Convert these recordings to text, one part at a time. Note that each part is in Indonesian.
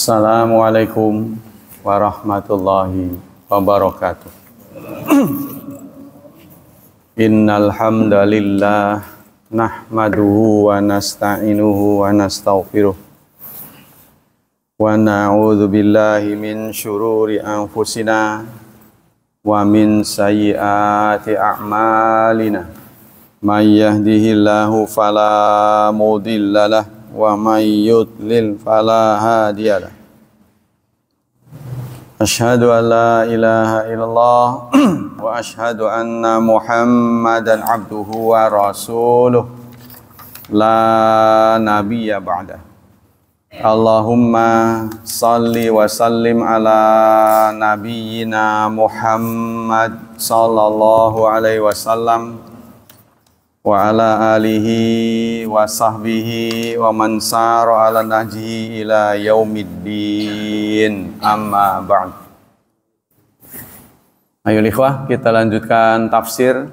Assalamualaikum warahmatullahi wabarakatuh. Innal hamdalillah nahmaduhu wa nasta'inuhu wa nastaghfiruh wa na'udzu billahi min syururi anfusina wa min sayyiati a'malina. May yahdihillahu fala mudhillalah wa may yudlil fala hadiyalah. Asyhadu an la ilaha illallah wa asyhadu anna Muhammadan abduhu wa rasuluh la nabiyya ba'da. Allahumma salli wa sallim ala nabiyyina Muhammad sallallahu alaihi wasallam wa ala alihi wa sahbihi wa man sara ala nahjihi ila yaumiddin, amma ba'd. Ayo ikhwah, kita lanjutkan tafsir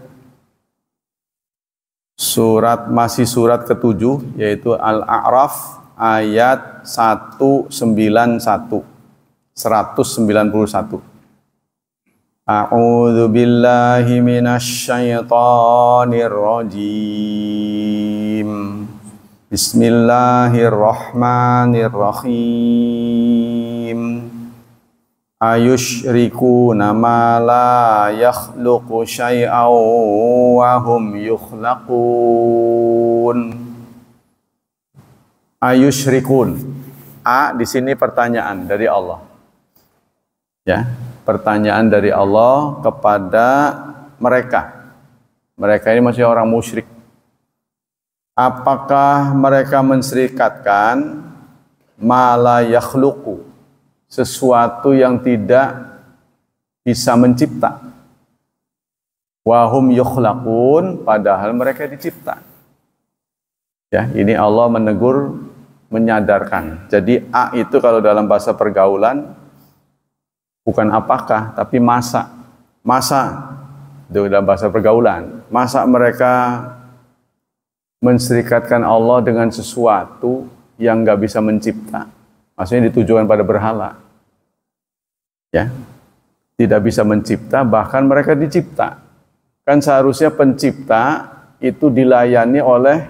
masih surat ke-7, yaitu Al-A'raf ayat 191. A'udzu billahi minasy syaithanir rajim. Bismillahirrahmanirrahim. Ayusyrikuna ma la yakhluqu syai'an wa hum yukhlaqun. Ayusyrikun. Di sini pertanyaan dari Allah. Ya. Pertanyaan dari Allah kepada mereka. Mereka ini masih orang musyrik. Apakah mereka menserikatkan ma la yakhluqu, sesuatu yang tidak bisa mencipta, wa hum yukhlaqun, padahal mereka dicipta. Ya, ini Allah menegur, menyadarkan. Jadi itu kalau dalam bahasa pergaulan bukan apakah, tapi masa. Masa, itu dalam bahasa pergaulan. Masa mereka menserikatkan Allah dengan sesuatu yang nggak bisa mencipta. Maksudnya ditujukan pada berhala. Ya, tidak bisa mencipta, bahkan mereka dicipta. Kan seharusnya pencipta itu dilayani oleh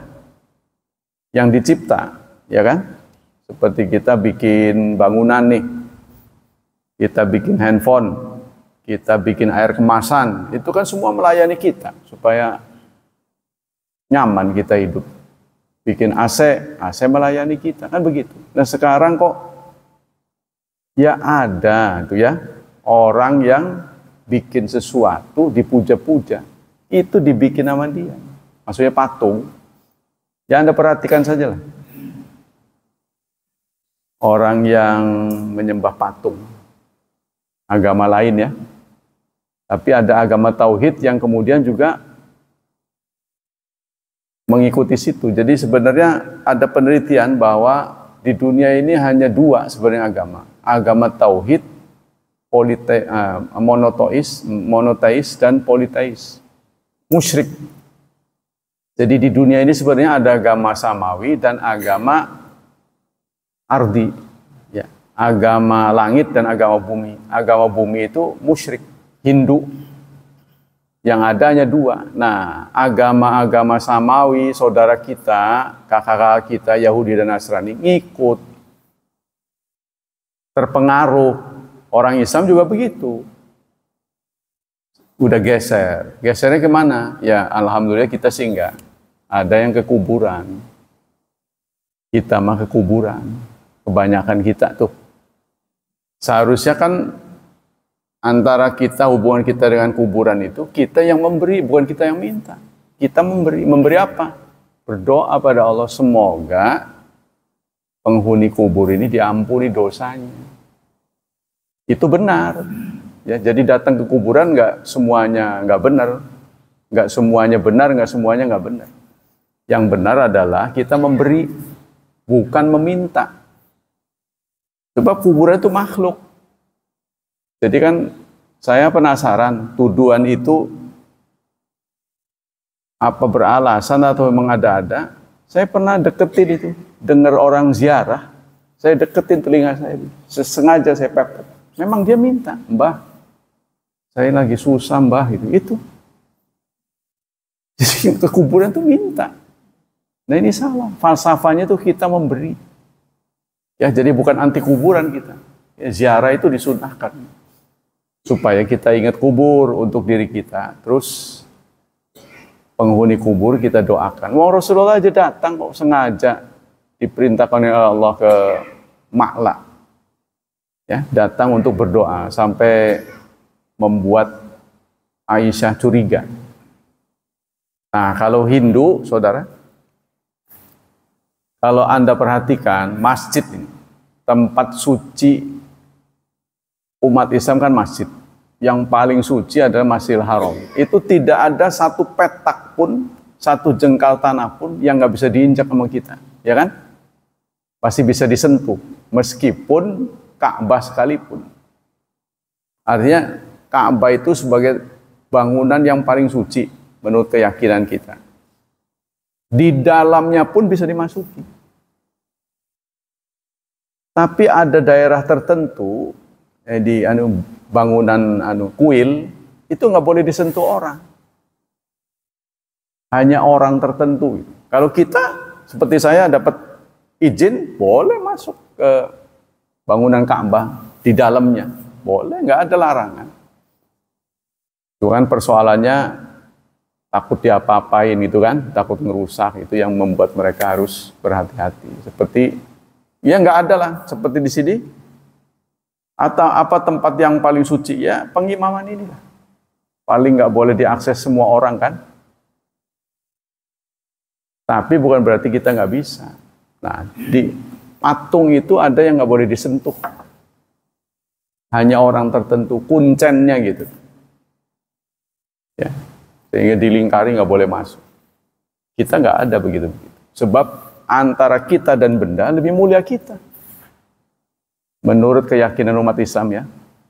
yang dicipta, ya kan? Seperti kita bikin bangunan nih. Kita bikin handphone, kita bikin air kemasan, itu kan semua melayani kita supaya nyaman kita hidup. Bikin AC melayani kita, kan begitu. Nah sekarang kok ya ada tuh ya orang yang bikin sesuatu dipuja-puja, itu dibikin sama dia. Maksudnya patung. Ya Anda perhatikan saja lah. Orang yang menyembah patung. Agama lain ya, tapi ada agama tauhid yang kemudian juga mengikuti situ. Jadi sebenarnya ada penelitian bahwa di dunia ini hanya dua sebenarnya agama tauhid, monoteis dan politeis, musyrik. Jadi di dunia ini sebenarnya ada agama samawi dan agama ardi. Agama langit dan agama bumi. Agama bumi itu musyrik, Hindu. Yang ada hanya dua. Nah, agama-agama samawi, saudara kita, kakak-kakak kita, Yahudi dan Nasrani, ngikut. Terpengaruh. Orang Islam juga begitu. Udah geser. Gesernya kemana? Ya, alhamdulillah kita sih enggak. Ada yang ke kuburan. Kita mah ke kuburan. Kebanyakan kita tuh. Seharusnya kan antara kita, hubungan kita dengan kuburan itu, kita yang memberi, bukan kita yang minta. Kita memberi. Memberi apa? Berdoa pada Allah, semoga penghuni kubur ini diampuni dosanya. Itu benar. Ya, jadi datang ke kuburan nggak semuanya nggak benar. Nggak semuanya benar, nggak semuanya nggak benar. Yang benar adalah kita memberi, bukan meminta. Sebab kuburan itu makhluk. Jadi kan saya penasaran, tuduhan itu apa beralasan atau memang ada-ada? Saya pernah deketin itu, dengar orang ziarah. Saya deketin telinga saya, sengaja saya pepet. Memang dia minta, Mbah, saya lagi susah Mbah, itu. Jadi ke kuburan tuh minta. Nah ini salah, falsafahnya tuh kita memberi. Ya jadi bukan anti kuburan kita. Ya, ziarah itu disunahkan supaya kita ingat kubur untuk diri kita. Terus penghuni kubur kita doakan. Wong Rasulullah aja datang kok sengaja diperintahkan oleh Allah ke Ma'la. Ya, datang untuk berdoa sampai membuat Aisyah curiga. Nah, kalau Hindu, saudara, kalau Anda perhatikan masjid ini, tempat suci umat Islam kan masjid. Yang paling suci adalah Masjidil Haram. Itu tidak ada satu petak pun, satu jengkal tanah pun yang nggak bisa diinjak sama kita, ya kan? Pasti bisa disentuh, meskipun Ka'bah sekalipun. Artinya Ka'bah itu sebagai bangunan yang paling suci menurut keyakinan kita. Di dalamnya pun bisa dimasuki. Tapi ada daerah tertentu di bangunan kuil itu nggak boleh disentuh orang. Hanya orang tertentu. Kalau kita seperti saya dapat izin, boleh masuk ke bangunan Ka'bah di dalamnya, boleh, nggak ada larangan. Itu kan persoalannya takut diapa-apain itu kan, takut ngerusak, itu yang membuat mereka harus berhati-hati. Seperti ya nggak ada lah, seperti di sini. Atau apa tempat yang paling suci? Ya pengimaman ini lah. Paling nggak boleh diakses semua orang kan. Tapi bukan berarti kita nggak bisa. Nah, di patung itu ada yang nggak boleh disentuh. Hanya orang tertentu, kuncennya gitu. Ya, sehingga dilingkari nggak boleh masuk. Kita nggak ada begitu. Sebab antara kita dan benda lebih mulia kita. Menurut keyakinan umat Islam ya,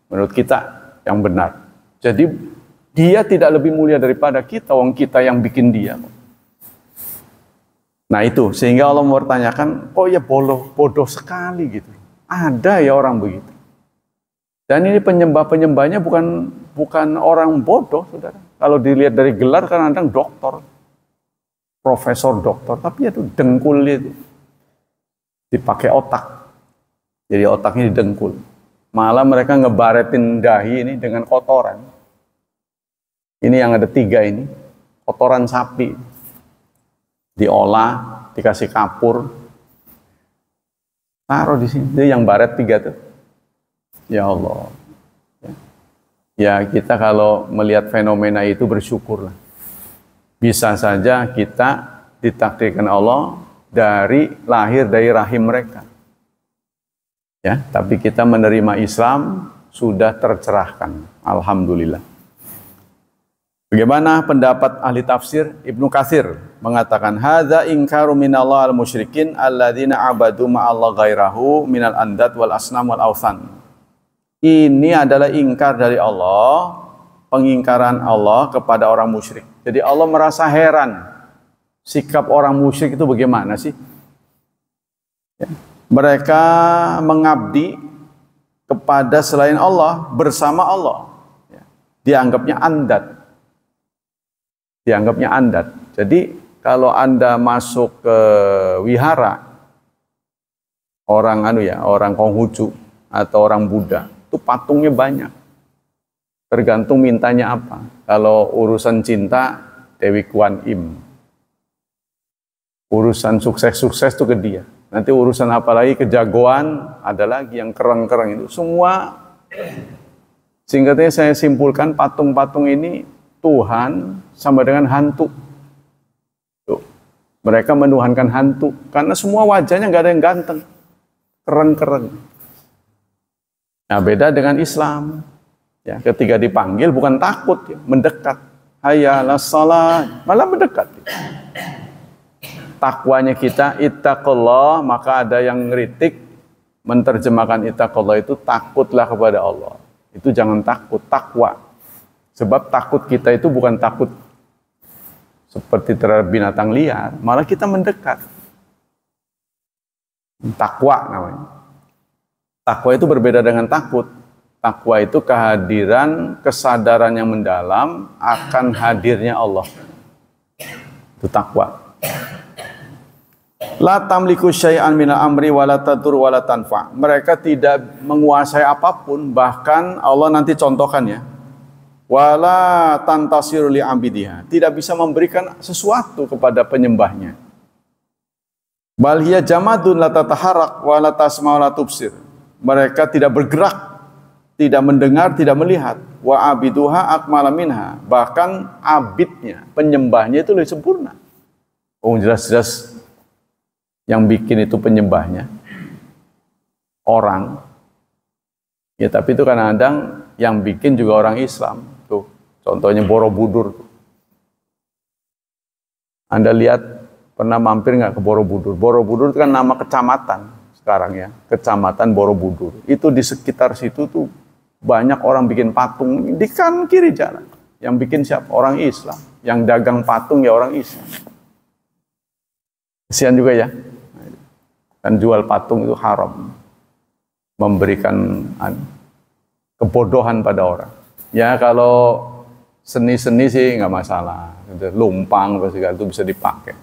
menurut kita yang benar. Jadi dia tidak lebih mulia daripada kita, wong kita yang bikin dia. Nah itu, sehingga Allah mempertanyakan, oh ya bodoh sekali gitu. Ada ya orang begitu. Dan ini penyembah-penyembahnya bukan orang bodoh, saudara. Kalau dilihat dari gelar kadang-kadang doktor, profesor doktor, tapi itu dengkul itu dipakai otak. Jadi otaknya didengkul. Malah mereka ngebaretin dahi ini dengan kotoran. Ini yang ada 3 ini, kotoran sapi. Diolah, dikasih kapur, taruh di sini. Jadi yang baret 3 tuh. Ya Allah. Ya kita kalau melihat fenomena itu bersyukurlah. Bisa saja kita ditakdirkan Allah lahir dari rahim mereka. Ya, tapi kita menerima Islam sudah tercerahkan. Alhamdulillah. Bagaimana pendapat ahli tafsir? Ibnu Katsir mengatakan, hadza inkaru minallah al-musyrikin alladzina abadu ma'allah ghairahu minal andad wal asnam wal awthan. Ini adalah ingkar dari Allah, pengingkaran Allah kepada orang musyrik. Jadi Allah merasa heran, sikap orang musyrik itu bagaimana sih? Ya. Mereka mengabdi kepada selain Allah, bersama Allah. Ya. Dianggapnya andad. Dianggapnya andad. Jadi kalau Anda masuk ke wihara, orang Konghucu atau orang Buddha, itu patungnya banyak. Tergantung mintanya apa. Kalau urusan cinta, Dewi Kuan Im. Urusan sukses-sukses itu ke dia. Nanti urusan apa lagi, kejagoan, ada lagi yang kereng-kereng itu. Semua, singkatnya saya simpulkan, patung-patung ini Tuhan sama dengan hantu. Tuh. Mereka menuhankan hantu. Karena semua wajahnya nggak ada yang ganteng. Kereng-kereng. Nah beda dengan Islam. Ya, ketika dipanggil bukan takut, ya, mendekat. Hayya 'alas shalah, malah mendekat. Takwanya kita, ittaqullah, maka ada yang ngeritik menerjemahkan ittaqullah itu takutlah kepada Allah. Itu jangan takut, takwa. Sebab takut kita itu bukan takut seperti terhadap binatang liar, malah kita mendekat. Takwa namanya. Takwa itu berbeda dengan takut. Takwa itu kehadiran, kesadaran yang mendalam akan hadirnya Allah. Itu takwa. La tamliku syai'an minal amri wala tadur wala tanfa. Mereka tidak menguasai apapun, bahkan Allah nanti contohkan ya. Wala tantasiru li ambidiha. Tidak bisa memberikan sesuatu kepada penyembahnya. Bal hiya jamadun la tataharak wala tasma wala tubsir. Mereka tidak bergerak, tidak mendengar, tidak melihat. Wa abiduha akmala minha. Bahkan abidnya, penyembahnya itu lebih sempurna. Oh, jelas-jelas yang bikin itu penyembahnya orang. Ya, tapi itu kadang-kadang yang bikin juga orang Islam. Tuh, contohnya Borobudur. Anda lihat, pernah mampir nggak ke Borobudur? Borobudur itu kan nama kecamatan sekarang ya, Kecamatan Borobudur. Itu di sekitar situ tuh banyak orang bikin patung di kanan kiri jalan. Yang bikin siapa? Orang Islam. Yang dagang patung ya orang Islam. Kesian juga ya. Kan jual patung itu haram. Memberikan kebodohan pada orang. Ya kalau seni-seni sih nggak masalah. Lumpang atau segala itu bisa dipakai.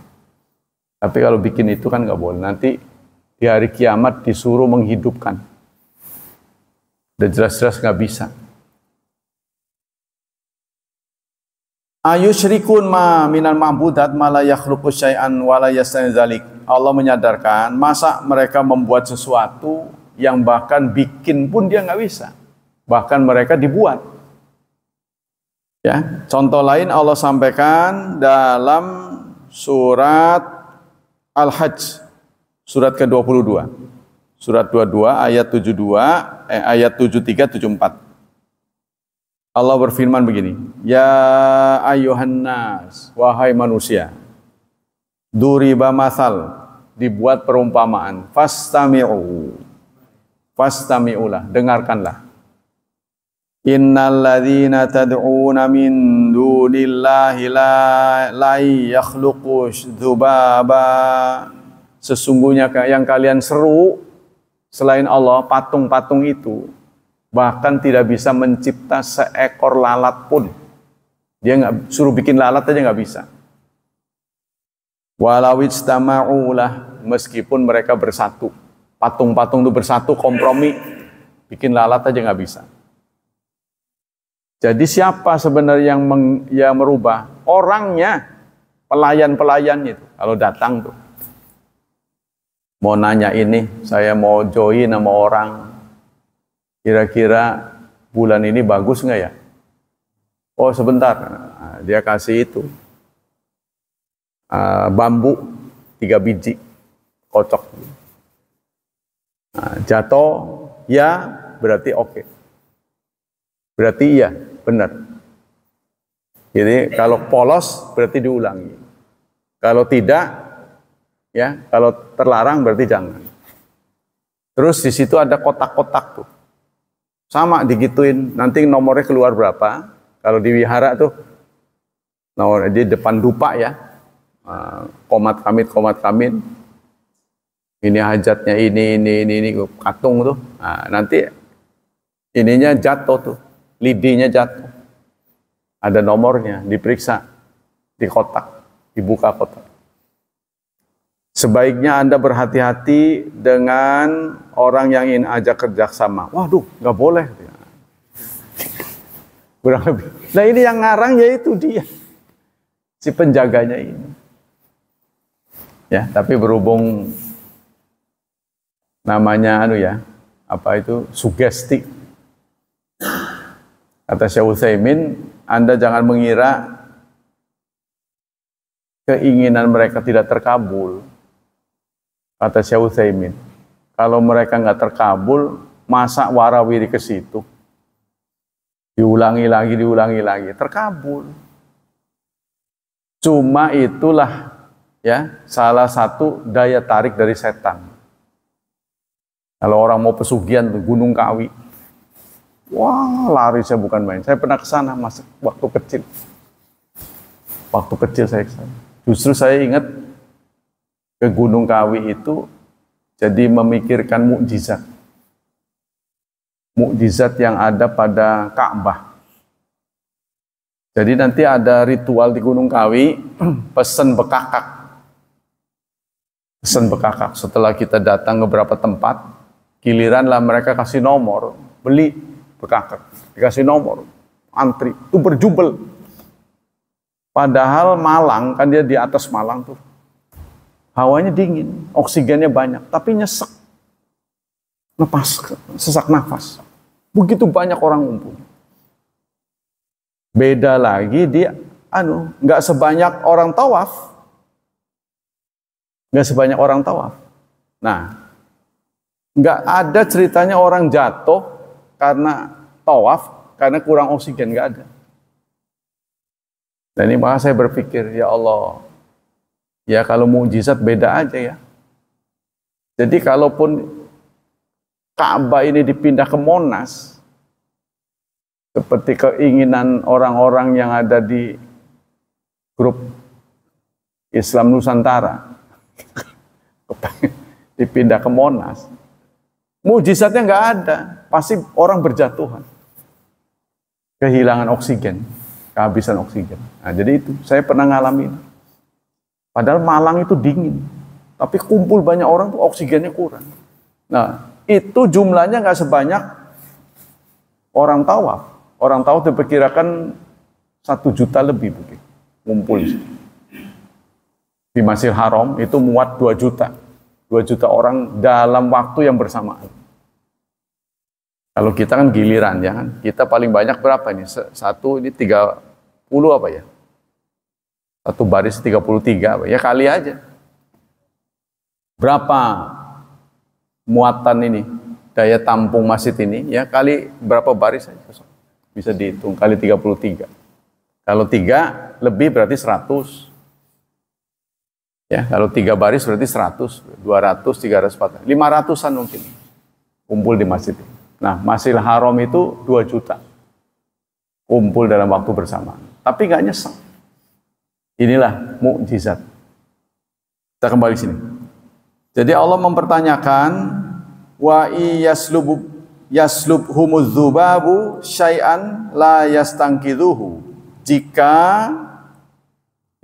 Tapi kalau bikin itu kan nggak boleh. Nanti di hari kiamat disuruh menghidupkan. Dan jelas-jelas nggak bisa. Ayusyrikun ma minal ma'budat ma la yakhluqu syai'an wa la yastani dzalik. Allah menyadarkan, masa mereka membuat sesuatu yang bahkan bikin pun dia nggak bisa. Bahkan mereka dibuat. Ya, contoh lain Allah sampaikan dalam surat Al-Hajj. Surat ke-22. Surat 22 ayat 73-74. Allah berfirman begini, Ya ayyuhan nas, wahai manusia, duriba masal, dibuat perumpamaan, fastami'ulah, dengarkanlah. Innal ladzina tad'una min dunillahi la yakhluqu dzubaba. Sesungguhnya yang kalian seru selain Allah, patung-patung itu bahkan tidak bisa mencipta seekor lalat pun. Dia nggak suruh bikin lalat aja nggak bisa. Walau ijtama'ulah, meskipun mereka bersatu, patung-patung itu bersatu kompromi, bikin lalat aja nggak bisa. Jadi siapa sebenarnya yang merubah? Orangnya, pelayan-pelayannya itu. Kalau datang tuh, mau nanya ini, saya mau join sama orang, kira-kira bulan ini bagus nggak ya? Oh sebentar, nah, dia kasih itu bambu 3 biji, kocok. Nah, jatuh, ya berarti oke. Berarti iya, benar. Jadi kalau polos berarti diulangi. Kalau tidak, ya kalau terlarang berarti jangan. Terus di situ ada kotak-kotak tuh. Sama digituin, nanti nomornya keluar berapa. Kalau di wihara tuh, nomor di depan dupa ya, komat kamit, ini hajatnya ini, katung tuh. Nah, nanti ininya jatuh tuh, lidinya jatuh. Ada nomornya, diperiksa di kotak, dibuka kotak. Sebaiknya Anda berhati-hati dengan orang yang ingin ajak kerjasama. Waduh, nggak boleh. Kurang lebih. Nah ini yang ngarang yaitu dia, si penjaganya ini. Ya, tapi berhubung namanya sugesti. Kata Syekh Utsaimin, Anda jangan mengira keinginan mereka tidak terkabul. Kata Syekh Utsaimin, kalau mereka nggak terkabul, masa warawiri ke situ? Diulangi lagi, terkabul. Cuma itulah ya salah satu daya tarik dari setan. Kalau orang mau pesugihan tuh Gunung Kawi, wah lari saya bukan main. Saya pernah ke sana waktu kecil. Waktu kecil saya ke sana. Justru saya ingat ke Gunung Kawi itu jadi memikirkan mukjizat. mukjizat yang ada pada Ka'bah. Jadi nanti ada ritual di Gunung Kawi, pesen bekakak. Pesen bekakak. Setelah kita datang ke beberapa tempat, giliran lah mereka kasih nomor, beli bekakak. Dikasih nomor, antri, itu berjubel. Padahal Malang, kan dia di atas Malang tuh. Hawanya dingin, oksigennya banyak, tapi nyesek. Sesak nafas. Begitu banyak orang ngumpul. Beda lagi dia, nggak sebanyak orang tawaf. Nggak sebanyak orang tawaf. Nah, nggak ada ceritanya orang jatuh karena tawaf, karena kurang oksigen, nggak ada. Dan ini maka saya berpikir, ya Allah, ya kalau mukjizat beda aja ya. Jadi kalaupun Ka'bah ini dipindah ke Monas, seperti keinginan orang-orang yang ada di grup Islam Nusantara, dipindah ke Monas, mukjizatnya nggak ada, pasti orang berjatuhan, kehilangan oksigen, kehabisan oksigen. Nah, jadi itu saya pernah ngalamin. Padahal Malang itu dingin, tapi kumpul banyak orang tuh oksigennya kurang. Nah, itu jumlahnya nggak sebanyak orang tawaf. Orang tawaf diperkirakan 1 juta lebih begitu ngumpul di Masjidil Haram, itu muat 2 juta. 2 juta orang dalam waktu yang bersamaan. Kalau kita kan giliran ya kan. Kita paling banyak berapa nih? Satu ini 30 apa ya? Satu baris 33 apa? Ya kali aja. Berapa muatan ini? Daya tampung masjid ini ya kali berapa baris aja. Bisa dihitung kali 33. Kalau 3 lebih berarti 100. Ya, kalau 3 baris berarti 100, 200, 300, 400, 500-an mungkin kumpul di masjid. Nah, Masjidil Haram itu 2 juta kumpul dalam waktu bersamaan. Tapi nggak nyesek. Inilah mukjizat. Kita kembali sini. Jadi Allah mempertanyakan, wa yaslubhumuz dzubabu syai'an la yastangkidhuhu. Jika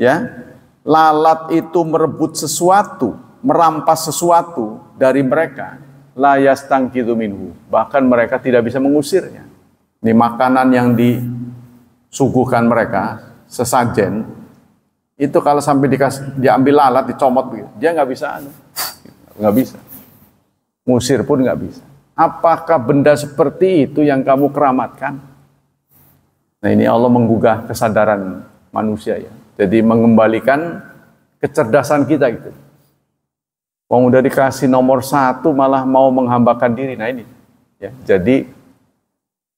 ya lalat itu merebut sesuatu, merampas sesuatu dari mereka, la yastangkidhu minhu, bahkan mereka tidak bisa mengusirnya. Ini makanan yang disuguhkan mereka, sesajen, itu kalau sampai diambil lalat, dicomot begitu, dia nggak bisa, nggak bisa. Ngusir pun nggak bisa. Apakah benda seperti itu yang kamu keramatkan? Nah, ini Allah menggugah kesadaran manusia ya. Jadi mengembalikan kecerdasan kita gitu. Wong udah dikasih nomor 1 malah mau menghambakan diri. Nah ini ya. Jadi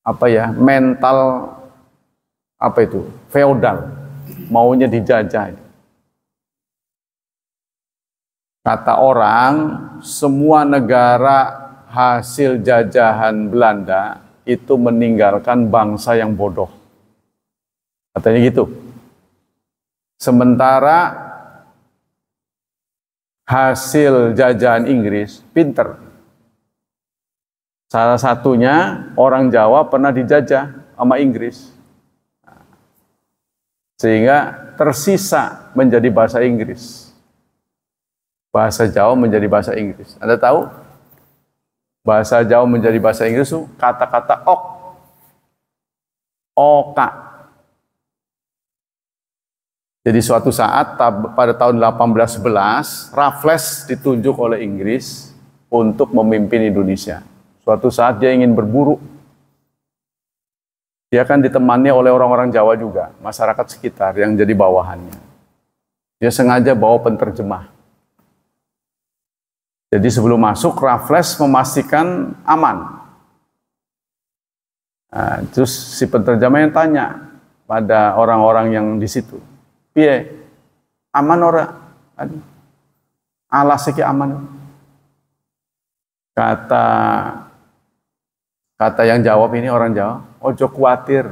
apa ya? Mental apa itu? Feodal. Maunya dijajah. Kata orang, semua negara hasil jajahan Belanda itu meninggalkan bangsa yang bodoh. Katanya gitu. Sementara hasil jajahan Inggris pinter. Salah satunya orang Jawa pernah dijajah sama Inggris. Sehingga tersisa menjadi bahasa Inggris. Bahasa Jawa menjadi bahasa Inggris. Anda tahu? Bahasa Jawa menjadi bahasa Inggris itu kata-kata ok. Oka. Jadi suatu saat pada tahun 1811, Raffles ditunjuk oleh Inggris untuk memimpin Indonesia. Suatu saat dia ingin berburu. Dia kan ditemani oleh orang-orang Jawa juga, masyarakat sekitar yang jadi bawahannya. Dia sengaja bawa penterjemah. Jadi sebelum masuk, Raffles memastikan aman. Nah, terus si penterjemahnya tanya pada orang-orang yang di situ, piye aman ora? Alas iki aman. Kata yang jawab ini orang Jawa, ojo kuatir.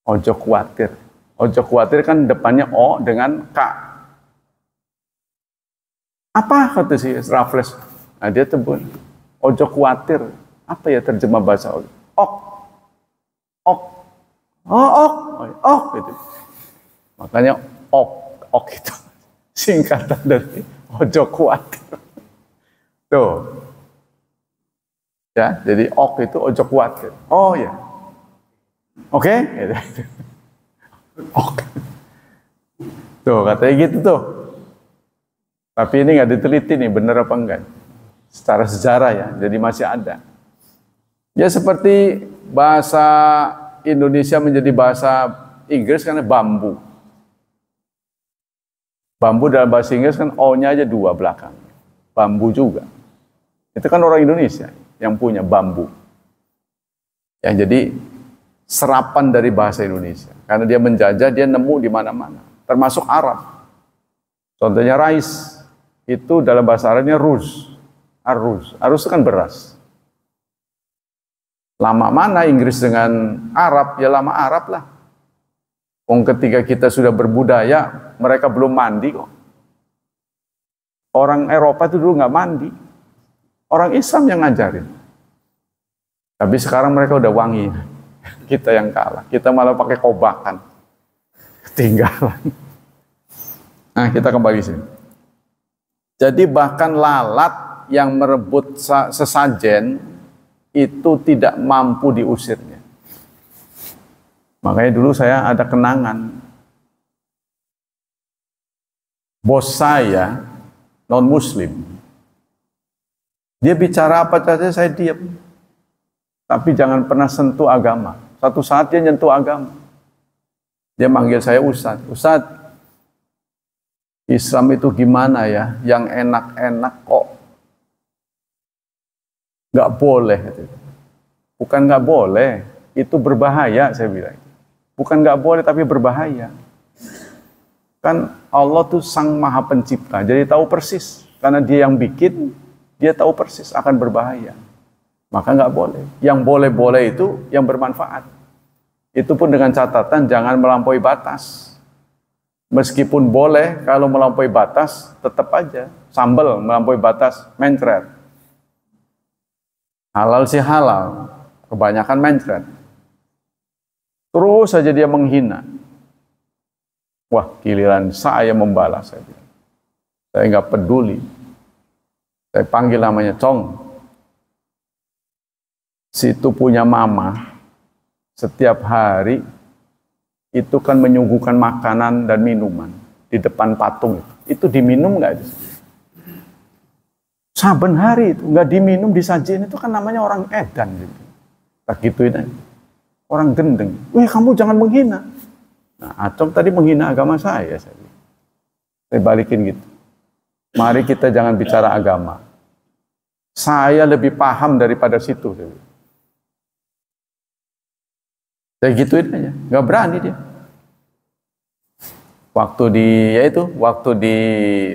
Ojo kuatir. Ojo kuatir kan depannya O dengan K. Apa kata si Raffles? Nah, dia tebun. Ojo kuatir. Apa ya terjemah bahasa ok? Ok. Ok. Oh, ok. Ok gitu. Makanya ok. Ok itu singkatan dari ojo kuatir. Tuh. Ya, jadi ok itu ojo kuatir. Oh ya. Oke? Gitu. Ok. Tuh, katanya gitu tuh. Tapi ini nggak diteliti nih, bener apa enggak. Secara sejarah ya, jadi masih ada. Ya seperti bahasa Indonesia menjadi bahasa Inggris karena bambu. Bambu dalam bahasa Inggris kan O-nya aja 2 belakang. Bambu juga. Itu kan orang Indonesia yang punya bambu. Ya, jadi serapan dari bahasa Indonesia. Karena dia menjajah, dia nemu di mana-mana. Termasuk Arab. Contohnya rais. Itu dalam bahasa Arabnya ruz. Aruz. Aruz itu kan beras. Lama mana Inggris dengan Arab? Ya lama Arab lah. Ketika kita sudah berbudaya, mereka belum mandi kok. Orang Eropa itu dulu nggak mandi. Orang Islam yang ngajarin. Tapi sekarang mereka udah wangi. Kita yang kalah. Kita malah pakai kobakan. Ketinggalan. Nah, kita kembali sini. Jadi bahkan lalat yang merebut sesajen itu tidak mampu diusirnya. Makanya dulu saya ada kenangan. Bos saya non-muslim. Dia bicara apa saja saya diam. Tapi jangan pernah sentuh agama. Satu saat dia nyentuh agama. Dia manggil saya Ustadz. Ustadz, Islam itu gimana ya? Yang enak-enak kok nggak boleh. Bukan nggak boleh, itu berbahaya saya bilang. Bukan nggak boleh tapi berbahaya. Kan Allah tuh Sang Maha Pencipta, jadi tahu persis. Karena Dia yang bikin, Dia tahu persis akan berbahaya. Maka nggak boleh. Yang boleh-boleh itu yang bermanfaat. Itu pun dengan catatan jangan melampaui batas. Meskipun boleh, kalau melampaui batas, tetap aja. Sambal melampaui batas, mencret. Halal sih halal, kebanyakan mencret. Terus saja dia menghina. Wah, giliran saya membalas. Saya nggak peduli. Saya panggil namanya Cong. Situ punya mama. Setiap hari itu kan menyuguhkan makanan dan minuman di depan patung. Itu diminum nggak? Saben hari itu nggak diminum disajiin itu kan namanya orang edan gitu. Tak gituin aja. Orang gendeng. Wih, kamu jangan menghina. Nah, Acong tadi menghina agama saya. Saya balikin gitu. Mari kita jangan bicara agama. Saya lebih paham daripada situ. Saya gituin aja. Nggak berani dia. Waktu di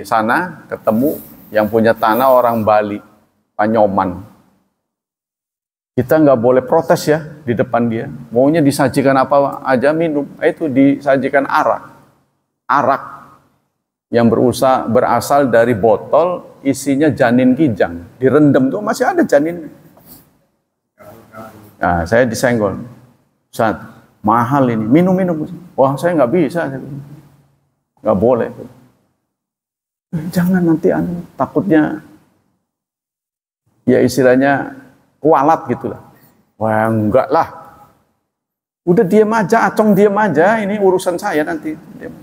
sana ketemu yang punya tanah orang Bali, Panyoman. Kita nggak boleh protes ya di depan dia. Maunya disajikan apa aja minum. Itu disajikan arak. Arak yang berasal dari botol isinya janin kijang. Direndam tuh masih ada janin. Nah, saya disenggol. Ustaz, mahal ini. Minum-minum. Wah, saya nggak bisa. Nggak boleh. Jangan nanti takutnya ya istilahnya kualat gitulah. Wah, enggak lah. Udah diam aja, Acong diam aja, ini urusan saya nanti. Diam.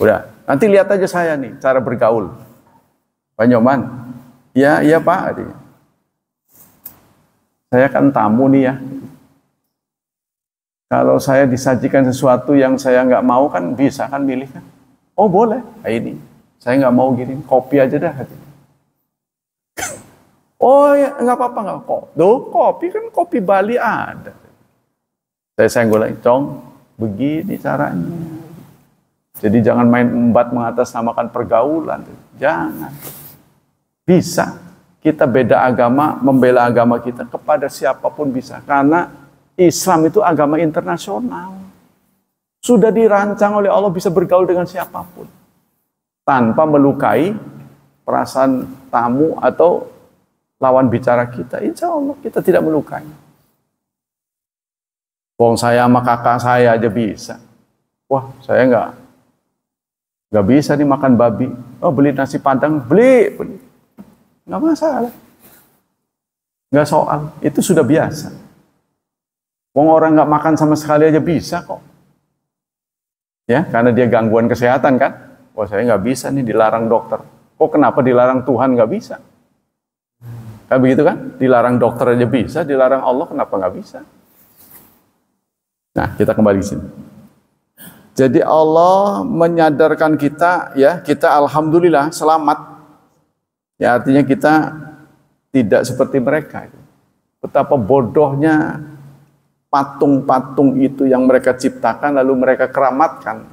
Udah, nanti lihat aja saya nih cara bergaul. Pak Nyoman. Ya, iya Pak. Saya kan tamu nih ya. Kalau saya disajikan sesuatu yang saya nggak mau kan bisa kan milih kan. Oh boleh, nah, ini. Saya nggak mau gini, kopi aja dah. Oh ya nggak apa-apa nggak kok. Duh kopi kan kopi Bali ada. Saya senggol lagi, Cong, begini caranya. Jadi jangan main embat mengatasnamakan pergaulan. Jangan. Bisa kita beda agama, membela agama kita kepada siapapun bisa. Karena Islam itu agama internasional. Sudah dirancang oleh Allah bisa bergaul dengan siapapun. Tanpa melukai perasaan tamu atau lawan bicara kita, insya Allah kita tidak melukai. Wong saya sama kakak saya aja bisa. Wah, saya nggak bisa nih makan babi. Oh, beli nasi padang, beli. Nggak masalah. Nggak soal, itu sudah biasa. Wong orang nggak makan sama sekali aja bisa kok. Ya, karena dia gangguan kesehatan kan. Wah, saya nggak bisa nih, dilarang dokter. Kok kenapa dilarang Tuhan nggak bisa? Kayak begitu kan? Dilarang dokter aja bisa, dilarang Allah kenapa nggak bisa? Nah, kita kembali ke sini. Jadi Allah menyadarkan kita, ya, kita alhamdulillah selamat. Ya, artinya kita tidak seperti mereka. Betapa bodohnya patung-patung itu yang mereka ciptakan lalu mereka keramatkan.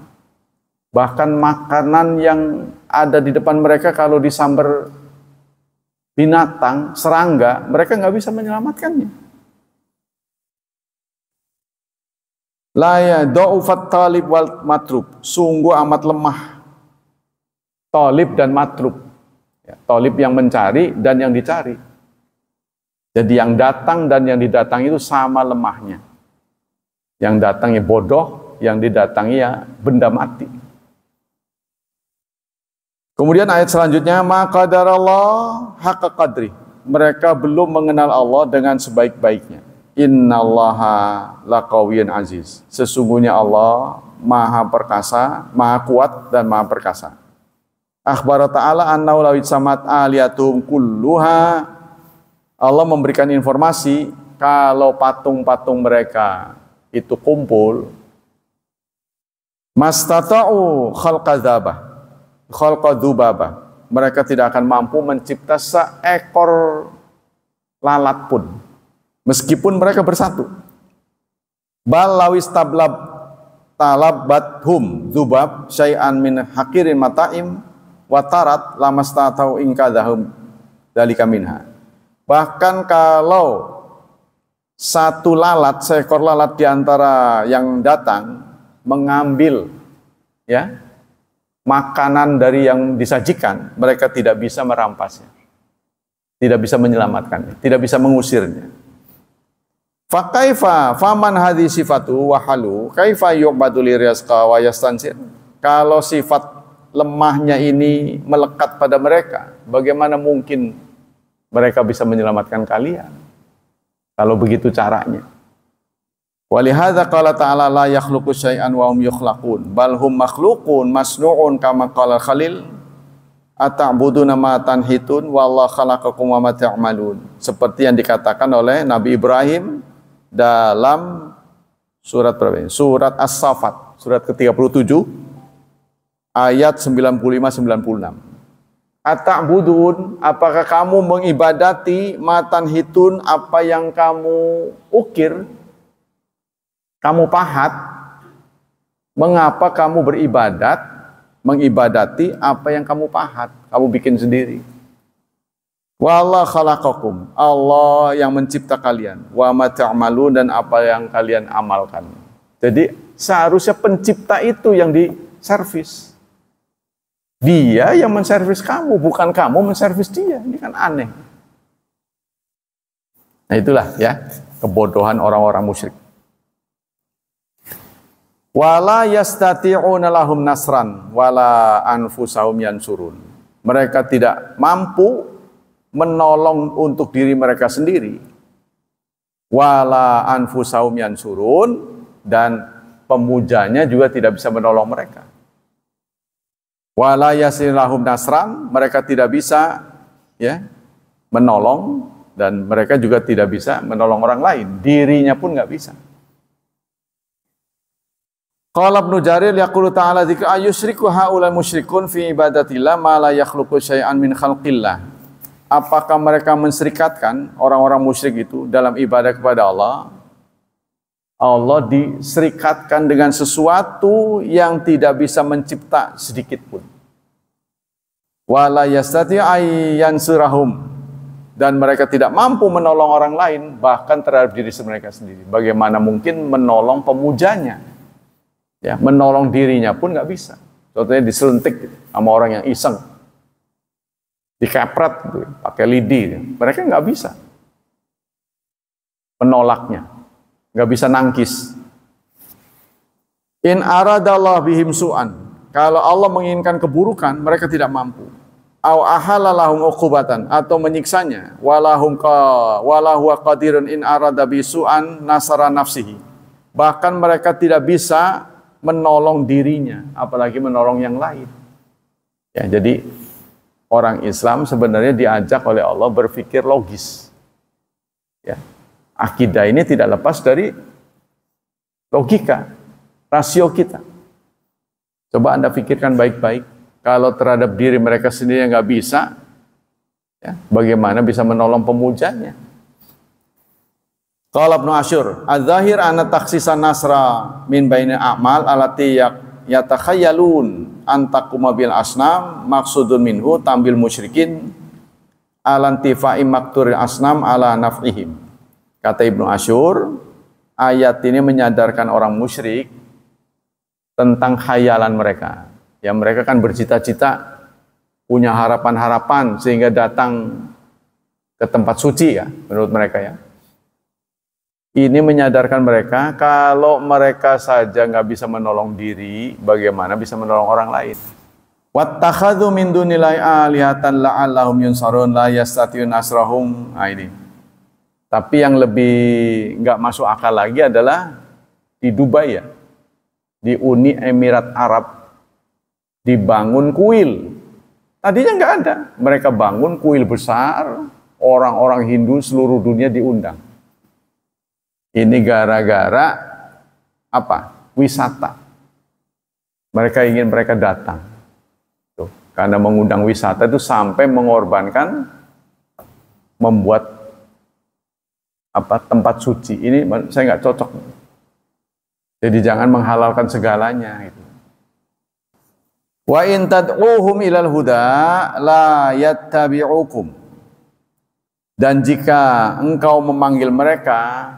Bahkan makanan yang ada di depan mereka kalau disambar binatang, serangga, mereka nggak bisa menyelamatkannya. La ya dha'ufat talib wal matrub, sungguh amat lemah talib dan matrub. Ya, talib yang mencari dan yang dicari. Jadi yang datang dan yang didatangi itu sama lemahnya. Yang datangnya bodoh, yang didatangi ya benda mati. Kemudian ayat selanjutnya, ma qadarallah haqqa qadri. Mereka belum mengenal Allah dengan sebaik-baiknya. Innallaha laqawiyyun aziz. Sesungguhnya Allah maha perkasa, maha kuat dan maha perkasa. Akhbar ta'ala annahu law samat aliyatum kulluha. Allah memberikan informasi kalau patung-patung mereka itu kumpul, mastata'u khalqadzubabah. Mereka tidak akan mampu mencipta seekor lalat pun. Meskipun mereka bersatu. Bal lawis talabathum dzubab syai'an min haqirin mata'im wa tarat lamastatau inkadahum dalika minha. Bahkan kalau satu lalat, seekor lalat di antara yang datang mengambil ya makanan dari yang disajikan, mereka tidak bisa merampasnya. Tidak bisa menyelamatkannya, tidak bisa mengusirnya. Fa kaifa faman hadhi sifatu wa halu kaifa yu'badu lirizqa wa yastansir. Kalau sifat lemahnya ini melekat pada mereka, bagaimana mungkin mereka bisa menyelamatkan kalian? Kalau begitu caranya. Walihadza qala ta'ala la yakhluqu syai'an wa hum yukhlaqun bal hum makhluqun masnu'un kama qala Khalil ata'buduna ma tanhitun wallahu khalaqakum wa ma ta'malun. Seperti yang dikatakan oleh Nabi Ibrahim dalam surat berapa ini? Surat As-Saffat, surat ke-37 ayat 95-96. Ata'budun, apakah kamu mengibadati matan hitun, apa yang kamu ukir, kamu pahat? Mengapa kamu mengibadati apa yang kamu pahat, kamu bikin sendiri? Wallahu khalaqakum, Allah yang mencipta kalian, wa ma ta'malun, dan apa yang kalian amalkan. Jadi seharusnya pencipta itu yang diservis. Dia yang menservis kamu, bukan kamu menservis dia. Ini kan aneh. Nah itulah ya kebodohan orang-orang musyrik. Wala yastati'una lahum nasran wala anfusahum yansurun. Mereka tidak mampu menolong untuk diri mereka sendiri. Wala anfusahum yansurun, dan pemujanya juga tidak bisa menolong mereka. Wala yasilahum nasran, mereka tidak bisa ya menolong, dan mereka juga tidak bisa menolong orang lain, dirinya pun nggak bisa. Qala Ibnu Jarir yaqulu ta'ala dzikra ayyusyriku haulal musyrikun fi ibadatillah ma la yakhluqu syai'an min khalqillah. Apakah mereka menserikatkan orang-orang musyrik itu dalam ibadah kepada Allah? Allah diserikatkan dengan sesuatu yang tidak bisa mencipta sedikit pun. Wala yastati ayyansurahum, dan mereka tidak mampu menolong orang lain, bahkan terhadap diri mereka sendiri. Bagaimana mungkin menolong pemujanya? Ya, menolong dirinya pun nggak bisa. Contohnya diselentik sama orang yang iseng. dikepret gitu, pakai lidi. Mereka nggak bisa menolaknya, nggak bisa nangkis. In aradallah bihim su'an, kalau Allah menginginkan keburukan, mereka tidak mampu. Au ahalalahum uqubatan, atau menyiksanya, walahu qadirun in arada bisu'an nasara nafsihi. Bahkan mereka tidak bisa menolong dirinya, apalagi menolong yang lain. Ya, jadi orang Islam sebenarnya diajak oleh Allah berpikir logis. Ya. Akidah ini tidak lepas dari logika, rasio kita. Coba Anda pikirkan baik-baik. Kalau terhadap diri mereka sendiri yang nggak bisa, ya, bagaimana bisa menolong pemujanya? Qala Ibnu Asyur, az-zahir anna takhsisan nasra min baini a'mal alati yatakhayyalun antaquma bil asnam maksudun minhu tambil musyrikin alantifa'i makturil asnam ala naf'ihim. Kata Ibnu Asyur, ayat ini menyadarkan orang musyrik tentang khayalan mereka. Ya, mereka kan bercita-cita, punya harapan-harapan sehingga datang ke tempat suci, ya, menurut mereka, ya. Ini menyadarkan mereka kalau mereka saja nggak bisa menolong diri, bagaimana bisa menolong orang lain. Wattakhadhu min dunillahi alihatan la'allahum yunsarun la yastati'un nasrahum. Nah, ini. Tapi yang lebih nggak masuk akal lagi adalah di Dubai, ya, di Uni Emirat Arab, dibangun kuil. Tadinya nggak ada. Mereka bangun kuil besar, orang-orang Hindu seluruh dunia diundang. Ini gara-gara apa? Wisata. Mereka ingin mereka datang. Tuh, karena mengundang wisata itu sampai mengorbankan membuat apa tempat suci. Ini saya nggak cocok. Jadi jangan menghalalkan segalanya. Gitu. Wa in tad'uhum ilal huda la yattabi'ukum. Dan jika engkau memanggil mereka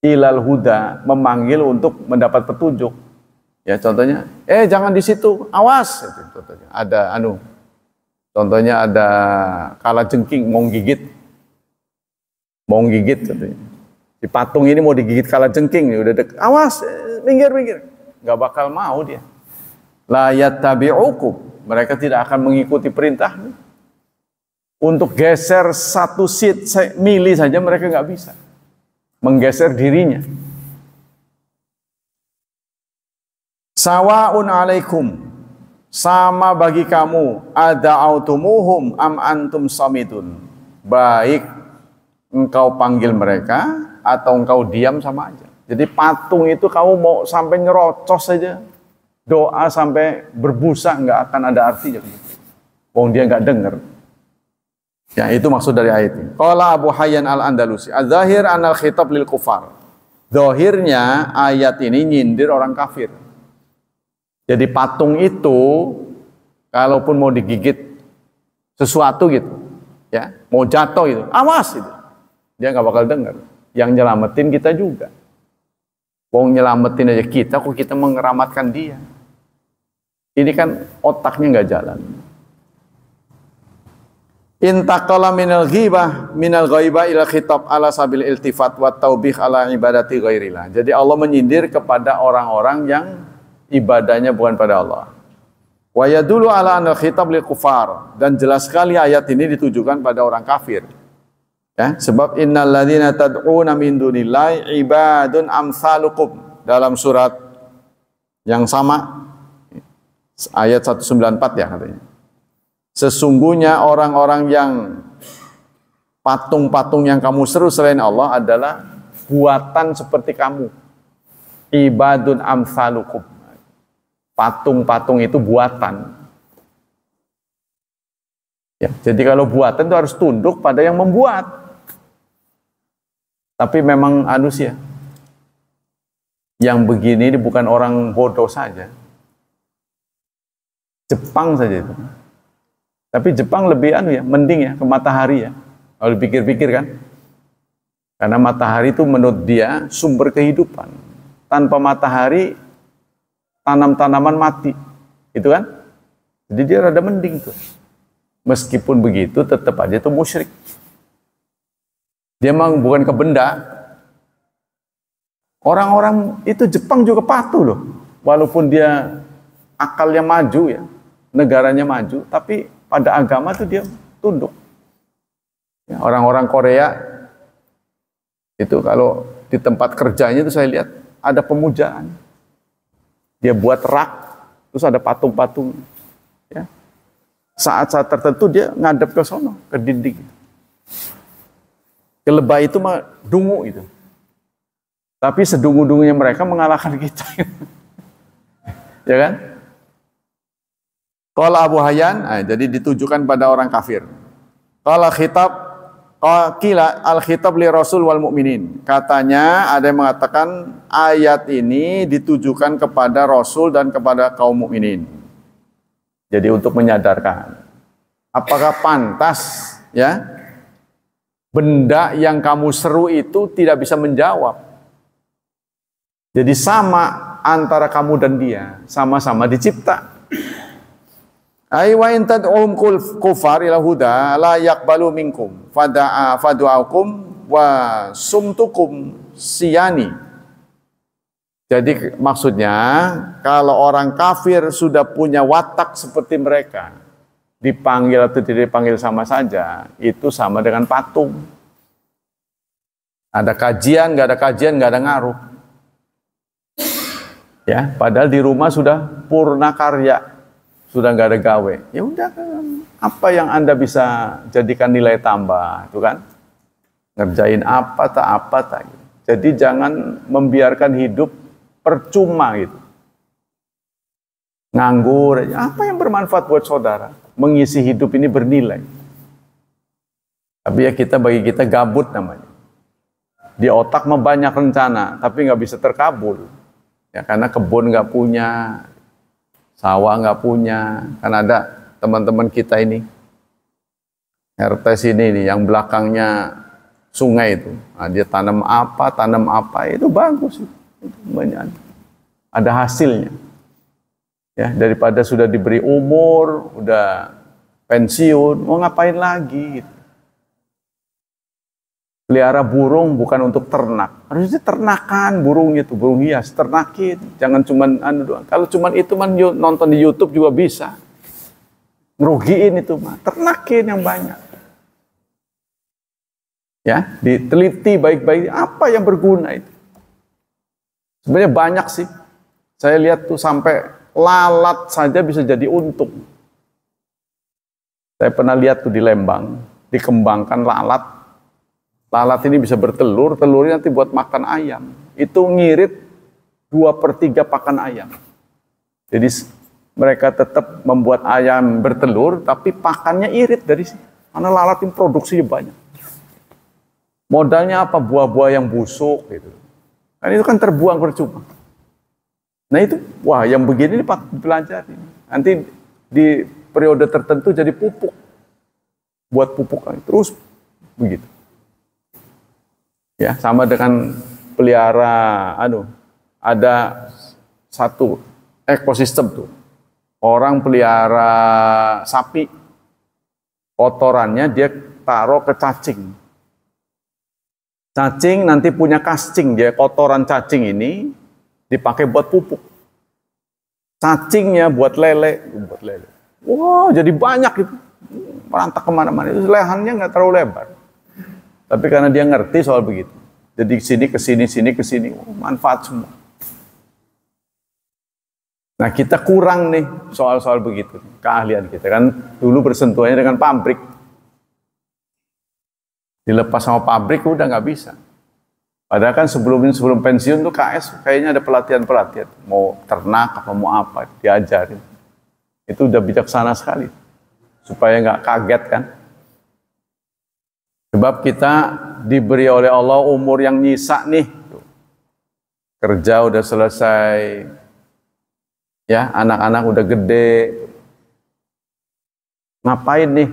ilal huda, memanggil untuk mendapat petunjuk. Ya, contohnya, jangan di situ, awas. Contohnya ada contohnya ada kalajengking mau gigit katanya. Si patung ini mau digigit kalajengking, udah awas, minggir. Nggak bakal mau dia. La yattabi'ukum, mereka tidak akan mengikuti perintahmu. Untuk geser satu mili saja mereka nggak bisa. Menggeser dirinya. Sawa'un alaikum, sama bagi kamu, ada'autumuhum am antum samitun. Baik engkau panggil mereka atau engkau diam, sama aja. Jadi patung itu kamu mau sampai nyerocos saja, doa sampai berbusa, nggak akan ada artinya. Wong dia nggak dengar. Ya, itu maksud dari ayat ini. Qala Abu Hayyan al-Andalusi, az-zahir anal khitab lil kufar. Zahirnya ayat ini nyindir orang kafir. Jadi patung itu kalaupun mau digigit sesuatu gitu, ya, mau jatuh gitu, awas itu. Dia nggak bakal dengar. Yang nyelamatin kita juga. Wong nyelamatin aja kita, kok kita mengeramatkan dia. Ini kan otaknya nggak jalan. Intaqala minal ghibah minal ghaibah ila khitab ala sabil iltifat wa taubih ala ibadati ghairillah. Jadi Allah menyindir kepada orang-orang yang ibadahnya bukan pada Allah. Wa yadullu ala anal khitab lil kufar, dan jelas sekali ayat ini ditujukan pada orang kafir. Ya, sebab innal ladzina tad'una min dunillahi ibadun amsalukum, dalam surat yang sama ayat 194, ya, katanya. Sesungguhnya orang-orang yang patung-patung yang kamu seru selain Allah adalah buatan seperti kamu. Ibadun amsalukum. Patung-patung itu buatan. Ya, jadi kalau buatan itu harus tunduk pada yang membuat. Tapi memang manusia. Yang begini ini bukan orang bodoh saja. Jepang saja itu. Tapi Jepang lebih mending ya ke matahari, ya. Kalau dipikir-pikir kan. Karena matahari itu menurut dia sumber kehidupan. Tanpa matahari tanaman-tanaman mati. Itu kan? Jadi dia rada mending tuh. Meskipun begitu tetap aja itu musyrik. Dia memang bukan ke benda. Orang-orang itu Jepang juga patuh loh. Walaupun dia akalnya maju ya, negaranya maju, tapi pada agama tuh dia tunduk. Ya, orang-orang Korea itu kalau di tempat kerjanya itu saya lihat ada pemujaan. Dia buat rak, terus ada patung-patung. Ya. Saat-saat tertentu dia ngadep ke sono, ke dinding. Kelebay itu mah dungu itu. Tapi sedungu-dungunya mereka mengalahkan kita. Ya kan? Qala Abu Hayyan, jadi ditujukan pada orang kafir. Qala khitab, qila al-khitab li Rasul wal mu'minin. Katanya ada yang mengatakan ayat ini ditujukan kepada Rasul dan kepada kaum mukminin. Jadi untuk menyadarkan, apakah pantas ya benda yang kamu seru itu tidak bisa menjawab. Jadi sama antara kamu dan dia, sama-sama dicipta. Ai wa in tad'um kufar ila huda la yaqbalu minkum fadu'akum wa sumtukum siyani. Jadi maksudnya kalau orang kafir sudah punya watak seperti mereka, dipanggil atau tidak dipanggil sama saja, itu sama dengan patung. Ada kajian, nggak ada kajian, nggak ada ngaruh. Ya, padahal di rumah sudah purna karya, sudah nggak ada gawe. Ya udah, apa yang Anda bisa jadikan nilai tambah, itu kan? Ngerjain apa tak. Jadi jangan membiarkan hidup percuma gitu. Nganggur, apa yang bermanfaat buat saudara? Mengisi hidup ini bernilai. Tapi ya bagi kita gabut namanya. Di otak mah banyak rencana, tapi nggak bisa terkabul. Ya karena kebun nggak punya, sawah nggak punya. Kan ada teman-teman kita ini, RT sini nih, yang belakangnya sungai itu. Nah, dia tanam apa, itu bagus. Banyak. Ada hasilnya. Ya, daripada sudah diberi umur, udah pensiun, mau ngapain lagi? Gitu. Pelihara burung bukan untuk ternak. Harusnya ternakan burungnya itu, burung hias, ternakin. Jangan cuman doang. Kalau cuman itu nonton di YouTube juga bisa. Ngerugiin itu mah. Ternakin yang banyak. Ya, diteliti baik-baik apa yang berguna itu. Sebenarnya banyak sih. Saya lihat tuh sampai lalat saja bisa jadi untung. Saya pernah lihat tuh di Lembang, dikembangkan lalat. Lalat ini bisa bertelur, telurnya nanti buat makan ayam. Itu ngirit 2/3 pakan ayam. Jadi mereka tetap membuat ayam bertelur, tapi pakannya irit dari sini. Karena lalat ini produksinya banyak. Modalnya apa? Buah-buah yang busuk gitu. Kan itu kan terbuang percuma. Nah itu, wah yang begini ini patut dipelajari. Nanti di periode tertentu jadi pupuk. Buat pupuk terus begitu. Ya, sama dengan pelihara ada satu ekosistem tuh. Orang pelihara sapi, kotorannya dia taruh ke cacing. Cacing nanti punya kascing, dia kotoran cacing ini dipakai buat pupuk. Cacingnya buat lele. Wow, jadi banyak itu. Merantak kemana-mana. Itu lehannya nggak terlalu lebar. Tapi karena dia ngerti soal begitu. Jadi sini, ke sini. Oh, manfaat semua. Nah kita kurang nih soal-soal begitu. Keahlian kita kan dulu bersentuhannya dengan pabrik. Dilepas sama pabrik udah nggak bisa. Padahal kan sebelum pensiun tuh KS kayaknya ada pelatihan. Mau ternak apa mau apa diajarin. Itu udah bijaksana sekali. Supaya nggak kaget kan. Sebab kita diberi oleh Allah umur yang nyisa nih. Kerja udah selesai. Ya, anak-anak udah gede. Ngapain nih?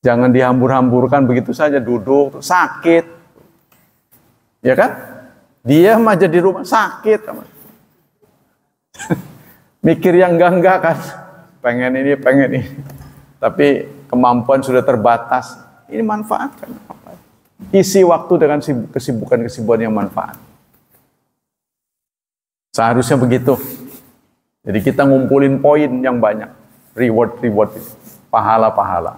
Jangan dihambur-hamburkan begitu saja, duduk, sakit. Ya kan? Diam aja di rumah, sakit. Mikir yang enggak kan. pengen ini, pengen ini. Tapi kemampuan sudah terbatas. Ini manfaatkan. Isi waktu dengan kesibukan-kesibukan yang manfaat. Seharusnya begitu. Jadi kita ngumpulin poin yang banyak. Reward, pahala-pahala.